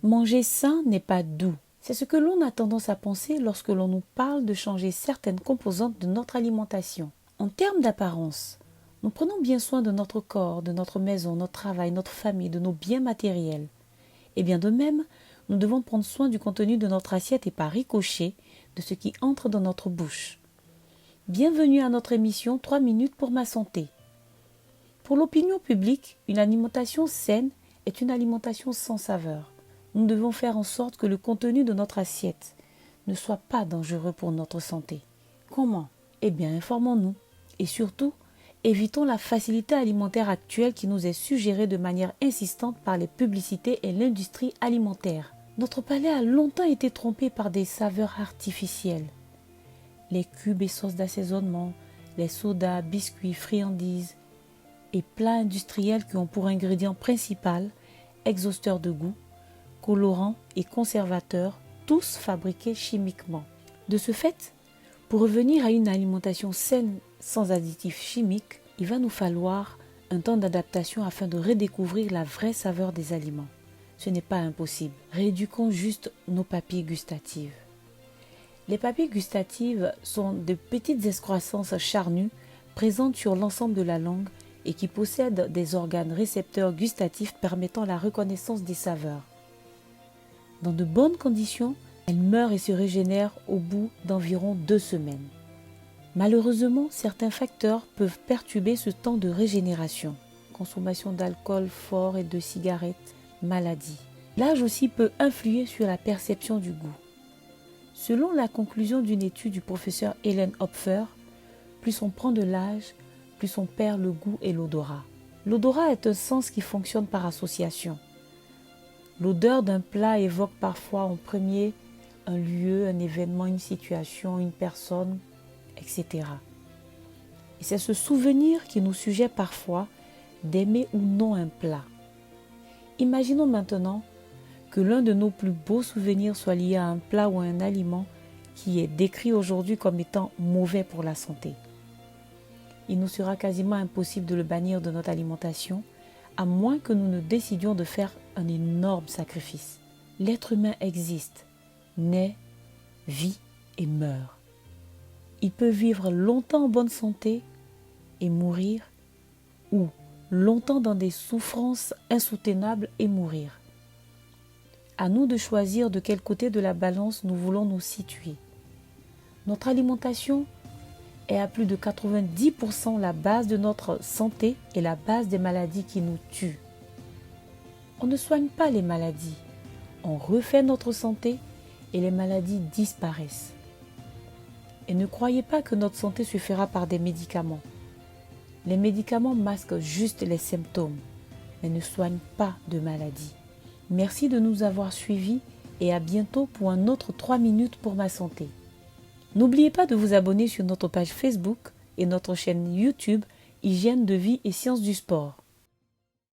Manger sain n'est pas doux. C'est ce que l'on a tendance à penser lorsque l'on nous parle de changer certaines composantes de notre alimentation. En termes d'apparence, nous prenons bien soin de notre corps, de notre maison, notre travail, notre famille, de nos biens matériels. Et bien de même, nous devons prendre soin du contenu de notre assiette et par ricochet de ce qui entre dans notre bouche. Bienvenue à notre émission 3 minutes pour ma santé. Pour l'opinion publique, une alimentation saine est une alimentation sans saveur. Nous devons faire en sorte que le contenu de notre assiette ne soit pas dangereux pour notre santé. Comment? Eh bien, informons-nous. Et surtout, évitons la facilité alimentaire actuelle qui nous est suggérée de manière insistante par les publicités et l'industrie alimentaire. Notre palais a longtemps été trompé par des saveurs artificielles. Les cubes et sauces d'assaisonnement, les sodas, biscuits, friandises et plats industriels qui ont pour ingrédient principal exhausteur de goût, colorants et conservateurs, tous fabriqués chimiquement. De ce fait, pour revenir à une alimentation saine sans additifs chimiques, il va nous falloir un temps d'adaptation afin de redécouvrir la vraie saveur des aliments. Ce n'est pas impossible. Rééduquons juste nos papilles gustatives. Les papilles gustatives sont de petites excroissances charnues présentes sur l'ensemble de la langue et qui possèdent des organes récepteurs gustatifs permettant la reconnaissance des saveurs. Dans de bonnes conditions, elles meurent et se régénèrent au bout d'environ 2 semaines. Malheureusement, certains facteurs peuvent perturber ce temps de régénération. Consommation d'alcool fort et de cigarettes, maladies. L'âge aussi peut influer sur la perception du goût. Selon la conclusion d'une étude du professeur Helen Hopfer, plus on prend de l'âge, plus on perd le goût et l'odorat. L'odorat est un sens qui fonctionne par association. L'odeur d'un plat évoque parfois en premier un lieu, un événement, une situation, une personne, etc. Et c'est ce souvenir qui nous suggère parfois d'aimer ou non un plat. Imaginons maintenant que l'un de nos plus beaux souvenirs soit lié à un plat ou à un aliment qui est décrit aujourd'hui comme étant mauvais pour la santé. Il nous sera quasiment impossible de le bannir de notre alimentation, à moins que nous ne décidions de faire un énorme sacrifice. L'être humain existe, naît, vit et meurt. Il peut vivre longtemps en bonne santé et mourir, ou longtemps dans des souffrances insoutenables et mourir. À nous de choisir de quel côté de la balance nous voulons nous situer. Notre alimentation est à plus de 90% la base de notre santé et la base des maladies qui nous tuent. On ne soigne pas les maladies, on refait notre santé et les maladies disparaissent. Et ne croyez pas que notre santé se fera par des médicaments. Les médicaments masquent juste les symptômes, mais ne soignent pas de maladies. Merci de nous avoir suivis et à bientôt pour un autre 3 minutes pour ma santé. N'oubliez pas de vous abonner sur notre page Facebook et notre chaîne YouTube Hygiène de vie et sciences du sport.